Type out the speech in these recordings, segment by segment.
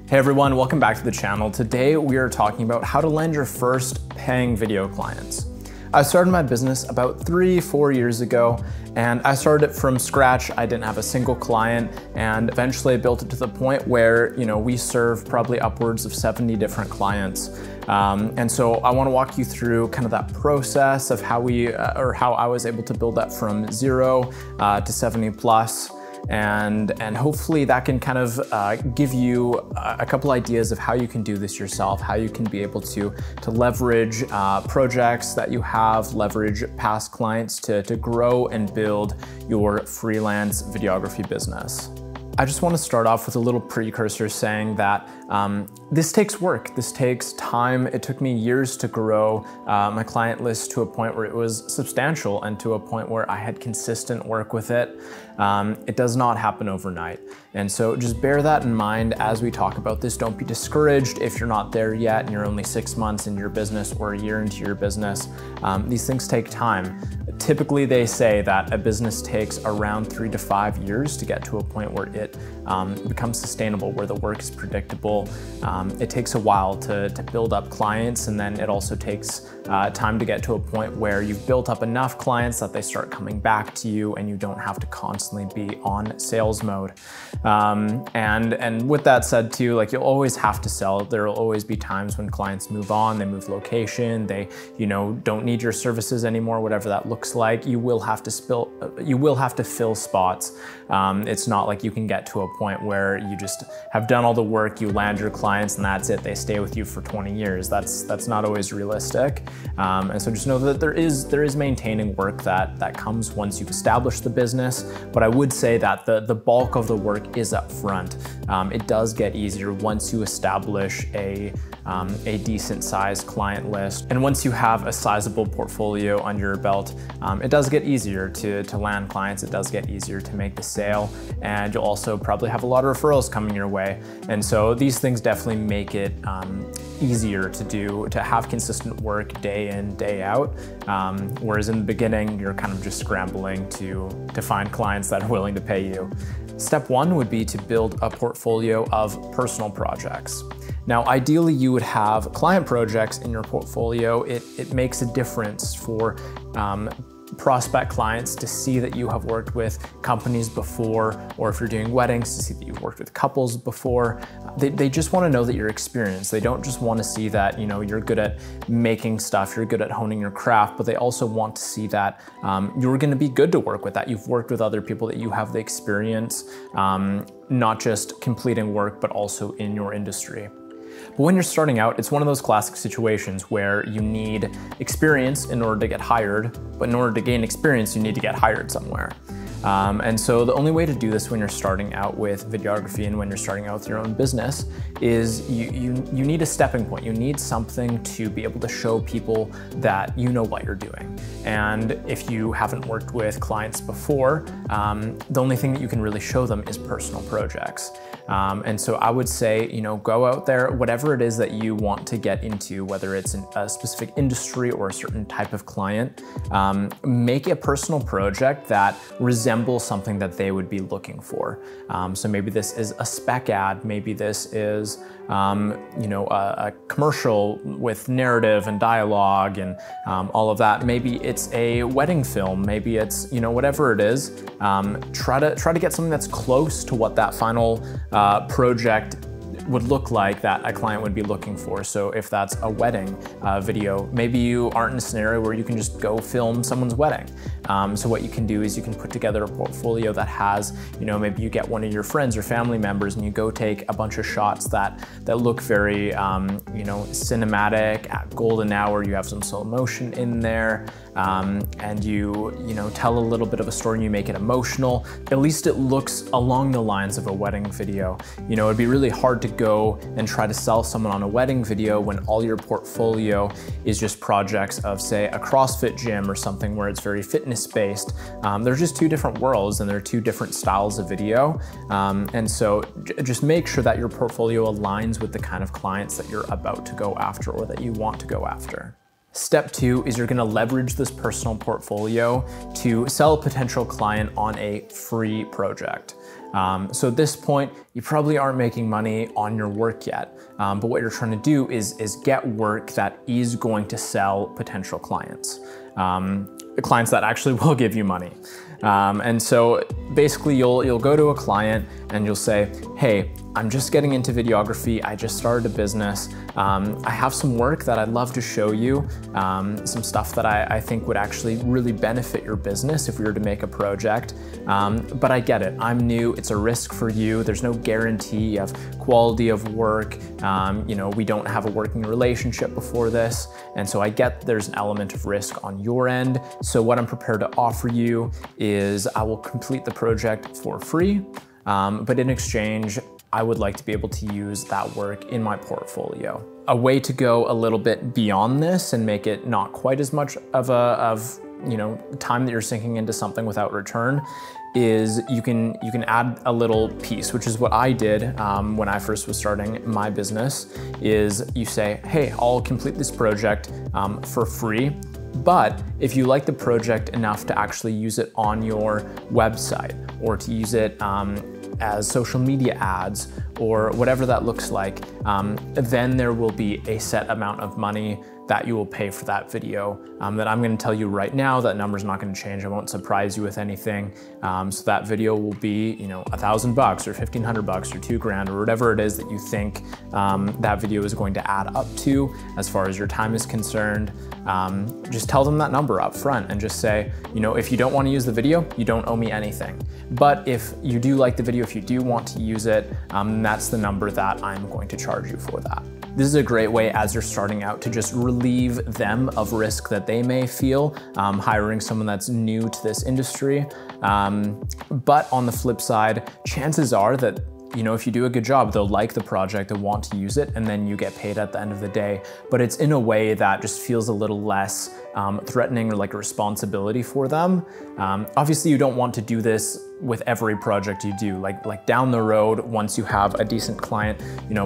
Hey everyone, welcome back to the channel. Today we are talking about how to land your first paying video clients. I started my business about 3-4 years ago, and I started it from scratch. I didn't have a single client, and eventually I built it to the point where, we serve probably upwards of 70 different clients. And so I want to walk you through kind of that process of how how I was able to build that from 0 to 70 plus. And hopefully that can kind of give you a couple ideas of how you can do this yourself, how you can be able to leverage projects that you have, leverage past clients to grow and build your freelance videography business. I just want to start off with a little precursor saying that this takes work, this takes time. It took me years to grow my client list to a point where it was substantial and to a point where I had consistent work with it. It does not happen overnight. And so just bear that in mind as we talk about this. Don't be discouraged if you're not there yet and you're only 6 months in your business or a year into your business. These things take time. Typically, they say that a business takes around 3 to 5 years to get to a point where it becomes sustainable, where the work is predictable. It takes a while to build up clients, and then it also takes time to get to a point where you've built up enough clients that they start coming back to you and you don't have to constantly be on sales mode. And with that said too, like, you'll always have to sell. There will always be times when clients move on, they move location, they don't need your services anymore, whatever that looks like. You will have to fill spots. It's not like you can get to a point where you just have done all the work, you land your clients, and that's it. They stay with you for 20 years. That's not always realistic. And so just know that there is maintaining work that comes once you've established the business. But I would say that the bulk of the work is up front. It does get easier once you establish a decent sized client list. And once you have a sizable portfolio under your belt, it does get easier to land clients. It does get easier to make the sale, and you'll also probably have a lot of referrals coming your way. And so these things definitely make it easier to have consistent work day in, day out. Whereas in the beginning, you're kind of just scrambling to find clients that are willing to pay you. Step 1 would be to build a portfolio of personal projects. Now, ideally, you would have client projects in your portfolio. It makes a difference for prospect clients to see that you have worked with companies before, or if you're doing weddings, to see that you've worked with couples before. They just want to know that you're experienced. They don't just want to see that you're good at making stuff, you're good at honing your craft, but they also want to see that you're going to be good to work with, that you've worked with other people, that you have the experience, not just completing work, but also in your industry. But when you're starting out, it's one of those classic situations where you need experience in order to get hired, but in order to gain experience, you need to get hired somewhere. And so the only way to do this when you're starting out with videography and when you're starting out with your own business is you need a stepping point. You need something to be able to show people that you know what you're doing. And if you haven't worked with clients before, the only thing that you can really show them is personal projects. And so I would say, go out there, whatever it is that you want to get into, whether it's in a specific industry or a certain type of client, make a personal project that resembles something that they would be looking for. So maybe this is a spec ad, maybe this is a commercial with narrative and dialogue and all of that. Maybe it's a wedding film, maybe it's whatever it is. Try to get something that's close to what that final project would look like that a client would be looking for. So if that's a wedding video, maybe you aren't in a scenario where you can just go film someone's wedding. So what you can do is you can put together a portfolio that has, maybe you get one of your friends or family members and you go take a bunch of shots that look very, cinematic, at golden hour. You have some slow motion in there, and you tell a little bit of a story and you make it emotional. At least it looks along the lines of a wedding video. It'd be really hard to go and try to sell someone on a wedding video when all your portfolio is just projects of, say, a CrossFit gym or something where it's very fitness based. They're just two different worlds and they're two different styles of video. And so just make sure that your portfolio aligns with the kind of clients that you're about to go after or that you want to go after. Step 2 is you're gonna leverage this personal portfolio to sell a potential client on a free project. So at this point, you probably aren't making money on your work yet, but what you're trying to do is get work that is going to sell potential clients, clients that actually will give you money. And so basically you'll go to a client and you'll say, hey, I'm just getting into videography. I just started a business. I have some work that I'd love to show you, some stuff that I think would actually really benefit your business if we were to make a project. But I get it, I'm new, it's a risk for you. There's no guarantee of quality of work. You know, we don't have a working relationship before this. And so I get there's an element of risk on your end. So what I'm prepared to offer you is I will complete the project for free, but in exchange, I would like to be able to use that work in my portfolio. A way to go a little bit beyond this and make it not quite as much of time that you're sinking into something without return is you can add a little piece, which is what I did when I first was starting my business, is you say, hey, I'll complete this project for free. But if you like the project enough to actually use it on your website or to use it as social media ads or whatever that looks like, then there will be a set amount of money that you will pay for that video that I'm gonna tell you right now. That number's not gonna change. I won't surprise you with anything. So that video will be, $1,000 or $1,500 or $2,000 or whatever it is that you think that video is going to add up to as far as your time is concerned. Just tell them that number up front and just say, if you don't want to use the video, you don't owe me anything. But if you do like the video, if you do want to use it, that's the number that I'm going to charge you for that. This is a great way as you're starting out to just relieve them of risk that they may feel hiring someone that's new to this industry. But on the flip side, chances are that if you do a good job, they'll like the project, they'll want to use it, and then you get paid at the end of the day. But it's in a way that just feels a little less threatening or like a responsibility for them. Obviously, you don't want to do this with every project you do. Like down the road, once you have a decent client,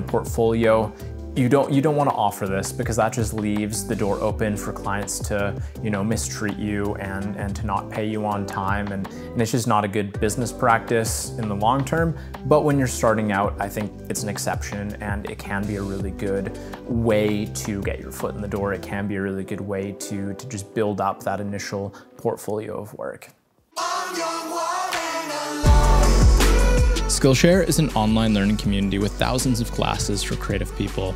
portfolio, you don't want to offer this because that just leaves the door open for clients to, mistreat you and to not pay you on time. And it's just not a good business practice in the long term. But when you're starting out, I think it's an exception and it can be a really good way to get your foot in the door. It can be a really good way to just build up that initial portfolio of work. Skillshare is an online learning community with thousands of classes for creative people.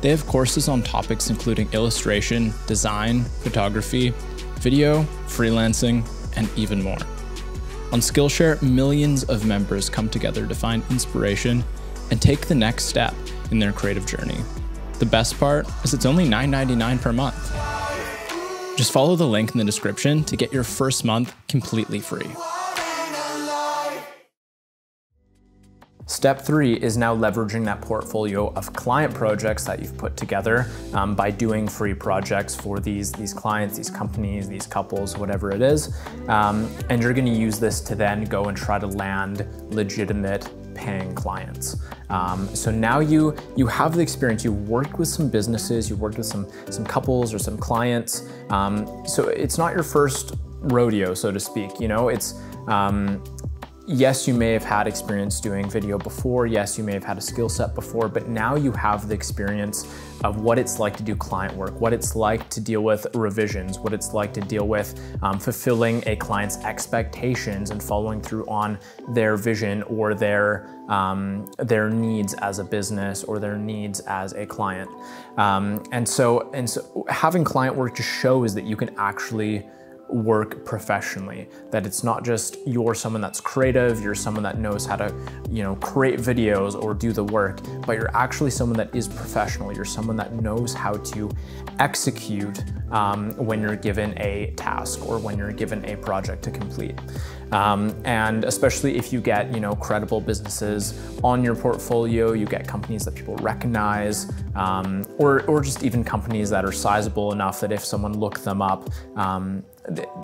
They have courses on topics including illustration, design, photography, video, freelancing, and even more. On Skillshare, millions of members come together to find inspiration and take the next step in their creative journey. The best part is it's only $9.99 per month. Just follow the link in the description to get your first month completely free. Step 3 is now leveraging that portfolio of client projects that you've put together by doing free projects for these clients, these companies, these couples, whatever it is. And you're gonna use this to then go and try to land legitimate paying clients. So now you have the experience, you've worked with some businesses, you've worked with some couples or some clients. So it's not your first rodeo, so to speak. Yes, you may have had experience doing video before. Yes, you may have had a skill set before, but now you have the experience of what it's like to do client work, what it's like to deal with revisions, what it's like to deal with fulfilling a client's expectations and following through on their vision or their needs as a business or their needs as a client. And so having client work just shows that you can actually work professionally, that it's not just you're someone that's creative, you're someone that knows how to, create videos or do the work, but you're actually someone that is professional. You're someone that knows how to execute when you're given a task or when you're given a project to complete. And especially if you get, credible businesses on your portfolio, you get companies that people recognize, or just even companies that are sizable enough that if someone looked them up,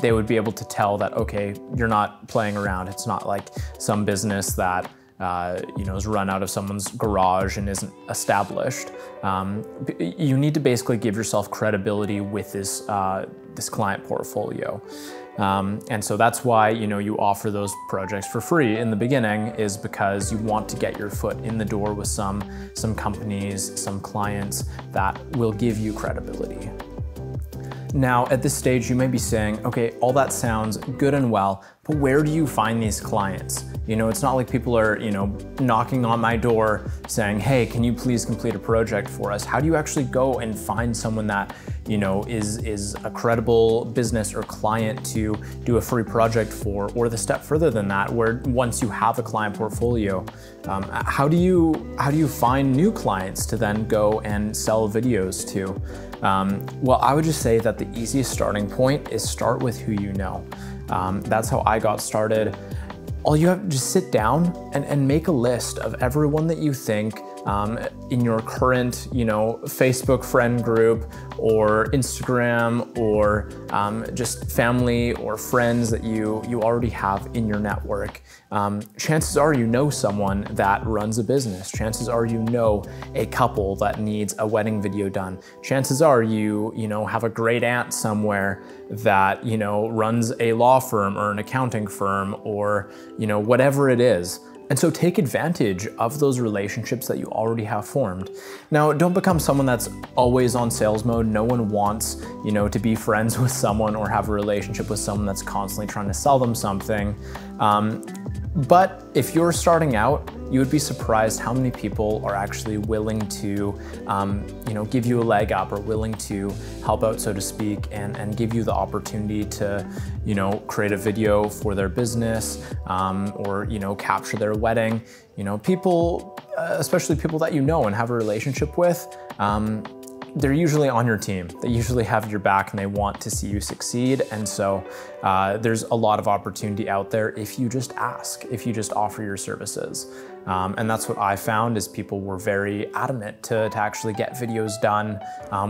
they would be able to tell that, okay, you're not playing around. It's not like some business that is run out of someone's garage and isn't established. You need to basically give yourself credibility with this client portfolio. And so that's why, you offer those projects for free in the beginning, is because you want to get your foot in the door with some companies, some clients that will give you credibility. Now, at this stage, you may be saying, okay, all that sounds good and well, but where do you find these clients? It's not like people are, knocking on my door saying, hey, can you please complete a project for us? How do you actually go and find someone that, is a credible business or client to do a free project for? Or the step further than that, where once you have a client portfolio, how do you find new clients to then go and sell videos to? Well, I would just say that the easiest starting point is start with who you know. That's how I got started. All you have to just sit down and make a list of everyone that you think in your current, Facebook friend group or Instagram or just family or friends that you already have in your network. Chances are you know someone that runs a business. Chances are you know a couple that needs a wedding video done. Chances are you have a great aunt somewhere that runs a law firm or an accounting firm or whatever it is. And so take advantage of those relationships that you already have formed. Now, don't become someone that's always on sales mode. No one wants, to be friends with someone or have a relationship with someone that's constantly trying to sell them something. But if you're starting out, you would be surprised how many people are actually willing to, give you a leg up or willing to help out, so to speak, and give you the opportunity to, create a video for their business or, capture their wedding. People, especially people that you know and have a relationship with, they're usually on your team. They usually have your back and they want to see you succeed. And so there's a lot of opportunity out there if you just ask, if you just offer your services. And that's what I found, is people were very adamant to actually get videos done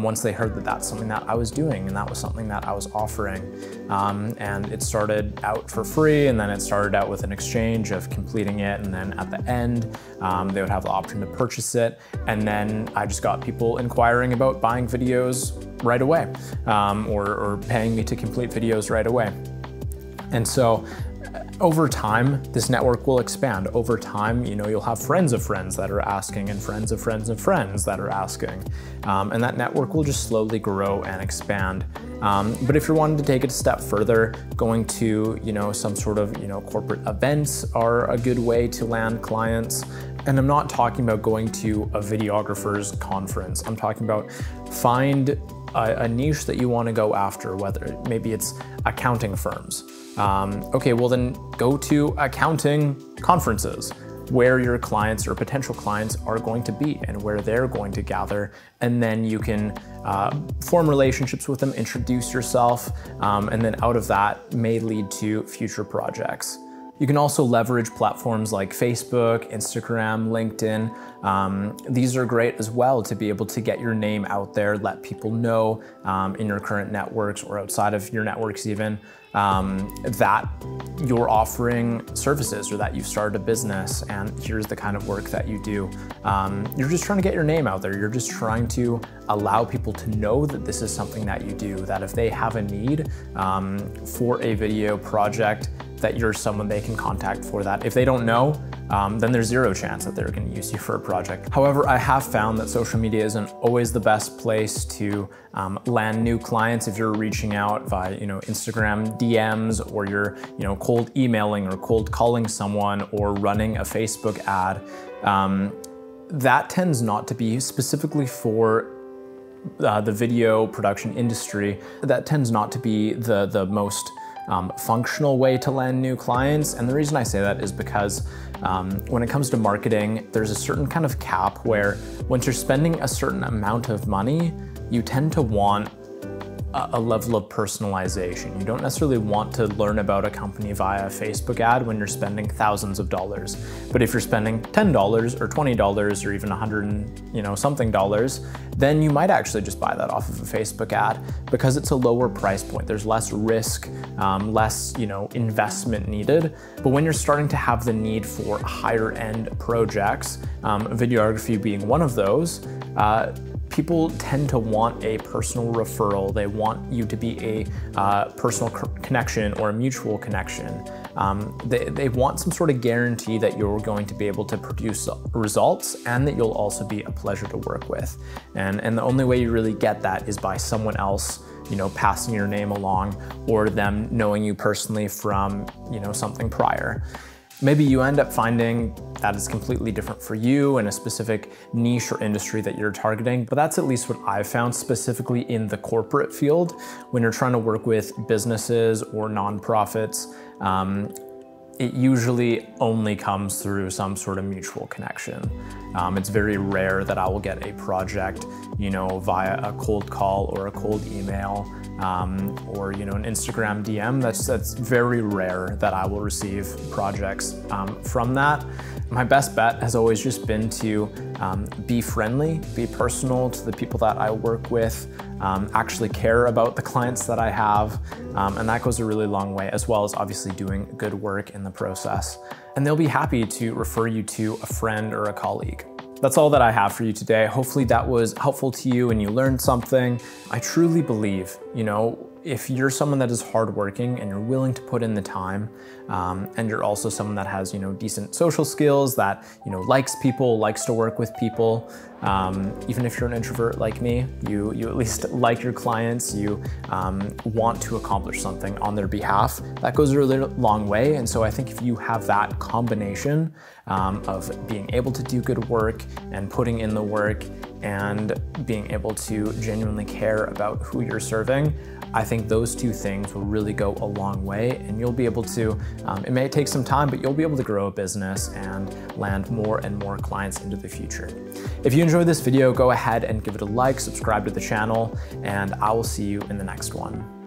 once they heard that that's something that I was doing and that was something that I was offering. And it started out for free, and then it started out with an exchange of completing it, and then at the end, they would have the option to purchase it. And then I just got people inquiring about buying videos right away, or paying me to complete videos right away. And so over time, this network will expand. Over time, you'll have friends of friends that are asking, and friends of friends of friends that are asking. And that network will just slowly grow and expand. But if you're wanting to take it a step further, going to, some sort of, corporate events are a good way to land clients. And I'm not talking about going to a videographer's conference. I'm talking about find a niche that you want to go after, whether maybe it's accounting firms. Okay, well then go to accounting conferences where your clients or potential clients are going to be and where they're going to gather. And then you can form relationships with them, introduce yourself, and then out of that may lead to future projects. You can also leverage platforms like Facebook, Instagram, LinkedIn. These are great as well to be able to get your name out there, let people know in your current networks or outside of your networks even, that you're offering services or that you've started a business and here's the kind of work that you do. You're just trying to get your name out there. You're just trying to allow people to know that this is something that you do, that if they have a need for a video project, that you're someone they can contact for that. If they don't know, then there's zero chance that they're gonna use you for a project. However, I have found that social media isn't always the best place to land new clients if you're reaching out via Instagram DMs, or you're cold emailing or cold calling someone or running a Facebook ad. That tends not to be specifically for the video production industry. That tends not to be the most functional way to land new clients. And the reason I say that is because when it comes to marketing, there's a certain kind of cap where once you're spending a certain amount of money, you tend to want a level of personalization. You don't necessarily want to learn about a company via a Facebook ad when you're spending thousands of dollars. But if you're spending $10 or $20 or even something dollars, then you might actually just buy that off of a Facebook ad because it's a lower price point. There's less risk, less investment needed. But when you're starting to have the need for higher end projects, videography being one of those, people tend to want a personal referral. They want you to be a personal connection or a mutual connection. They want some sort of guarantee that you're going to be able to produce results and that you'll also be a pleasure to work with. And the only way you really get that is by someone else passing your name along or them knowing you personally from something prior. Maybe you end up finding that is completely different for you in a specific niche or industry that you're targeting, but that's at least what I've found specifically in the corporate field. When you're trying to work with businesses or nonprofits, it usually only comes through some sort of mutual connection. It's very rare that I will get a project, via a cold call or a cold email, or an Instagram DM. That's very rare that I will receive projects from that. My best bet has always just been to be friendly, be personal to the people that I work with, actually care about the clients that I have, and that goes a really long way, as well as obviously doing good work in the process. And they'll be happy to refer you to a friend or a colleague. That's all that I have for you today. Hopefully that was helpful to you and you learned something. I truly believe, if you're someone that is hardworking and you're willing to put in the time, and you're also someone that has, decent social skills, that, likes people, likes to work with people, even if you're an introvert like me, you at least like your clients, you want to accomplish something on their behalf, that goes a really long way. And so I think if you have that combination of being able to do good work and putting in the work and being able to genuinely care about who you're serving, I think those two things will really go a long way, and you'll be able to, it may take some time, but you'll be able to grow a business and land more and more clients into the future. If you enjoyed this video, go ahead and give it a like, subscribe to the channel, and I will see you in the next one.